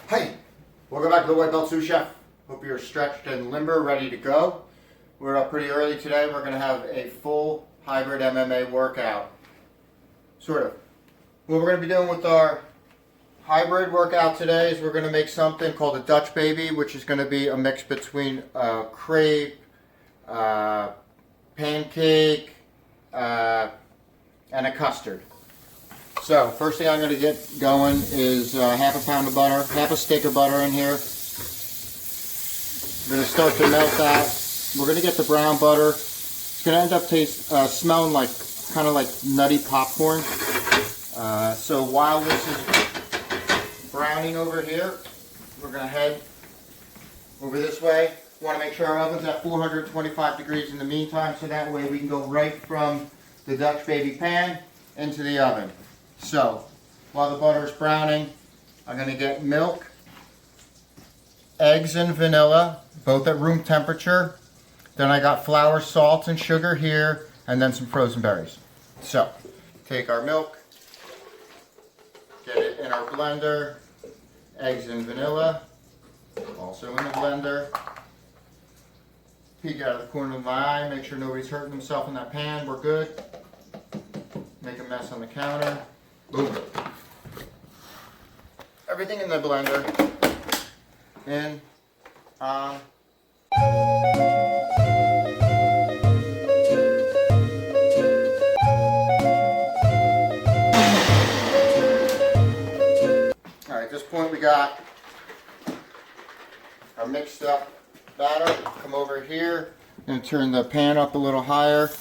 Hey, welcome back to the White Belt Sous Chef. Hope you're stretched and limber, ready to go. We're up pretty early today. We're going to have a full hybrid MMA workout. Sort of. What we're going to be doing with our hybrid workout today is we're going to make something called a Dutch Baby, which is going to be a mix between a crepe, pancake, and a custard. So, first thing I'm going to get going is half a pound of butter, half a stick of butter in here. We're going to start to melt that. We're going to get the brown butter. It's going to end up smelling like kind of like nutty popcorn. So while this is browning over here, we're going to head over this way. We want to make sure our oven's at 425 degrees in the meantime, so that way we can go right from the Dutch Baby pan into the oven. So, while the butter is browning, I'm going to get milk, eggs and vanilla, both at room temperature. Then I got flour, salt, and sugar here, and then some frozen berries. So, take our milk, get it in our blender, eggs and vanilla, also in the blender. Peek out of the corner of my eye, make sure nobody's hurting himself in that pan, we're good. Make a mess on the counter. Boom. Everything in the blender. In. On. Alright, at this point we got our mixed up batter. Come over here and turn the pan up a little higher.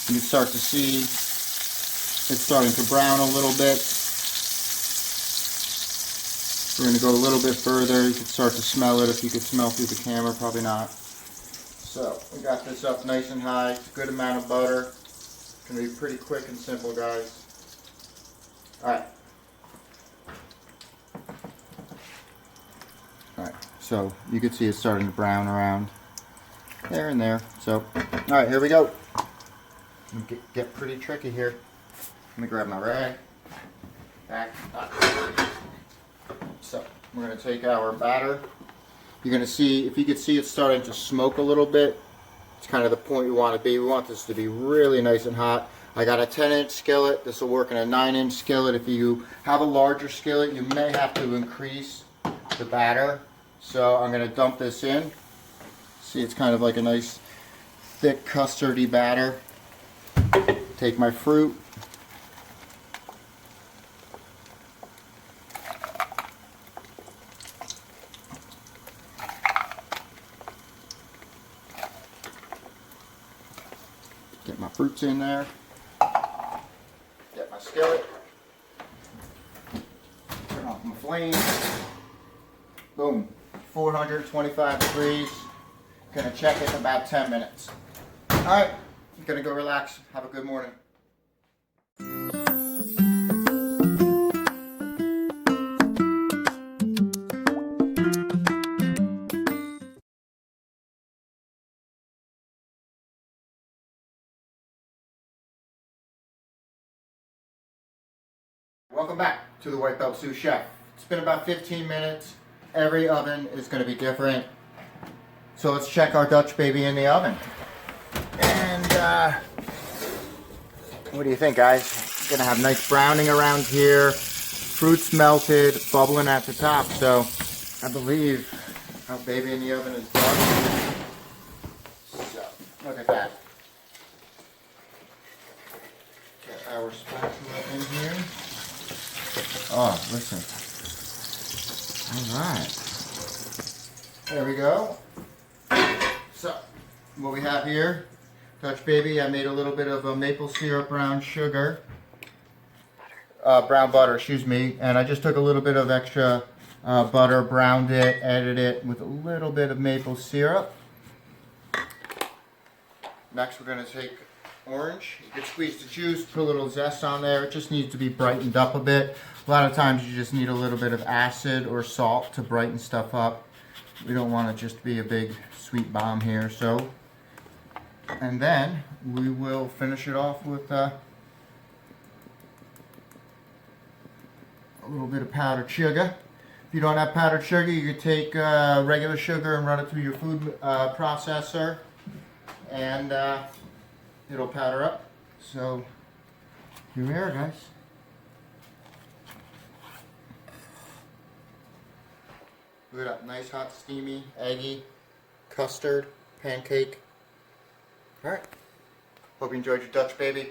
You start to see it's starting to brown a little bit. We're going to go a little bit further. You can start to smell it if you could smell through the camera, probably not. So we got this up nice and high. It's a good amount of butter. It's going to be pretty quick and simple, guys. Alright. Alright, so you can see it's starting to brown around there and there. So, alright, here we go. Get pretty tricky here. Let me grab my rag. Back up. So, we're going to take our batter. You're going to see, if you can see, it's starting to smoke a little bit. It's kind of the point we want to be. We want this to be really nice and hot. I got a 10-inch skillet. This will work in a 9-inch skillet. If you have a larger skillet, you may have to increase the batter. So, I'm going to dump this in. See, it's kind of like a nice, thick, custardy batter. Take my fruit. Get my fruits in there. Get my skillet. Turn off my flame. Boom. 425 degrees. Gonna check it in about 10 minutes. Alright, I'm gonna go relax. Have a good morning. Welcome back to the White Belt Sous Chef. It's been about 15 minutes. Every oven is going to be different. So let's check our Dutch Baby in the oven. And what do you think, guys? Gonna have nice browning around here. Fruits melted, bubbling at the top. So I believe our baby in the oven is done. So look at that. Get our spatula in here. Oh, listen. Alright. There we go. So, what we have here, Dutch Baby, I made a little bit of a maple syrup brown sugar. Brown butter, excuse me. And I just took a little bit of extra butter, browned it, added it with a little bit of maple syrup. Next, we're going to take orange. You can squeeze the juice, put a little zest on there. It just needs to be brightened up a bit. A lot of times you just need a little bit of acid or salt to brighten stuff up. We don't want to just be a big sweet bomb here. So, and then we will finish it off with a little bit of powdered sugar. If you don't have powdered sugar, you could take regular sugar and run it through your food processor, and it'll powder up. So here we are, guys. Look at that, nice hot steamy eggy custard pancake. All right. Hope you enjoyed your Dutch baby.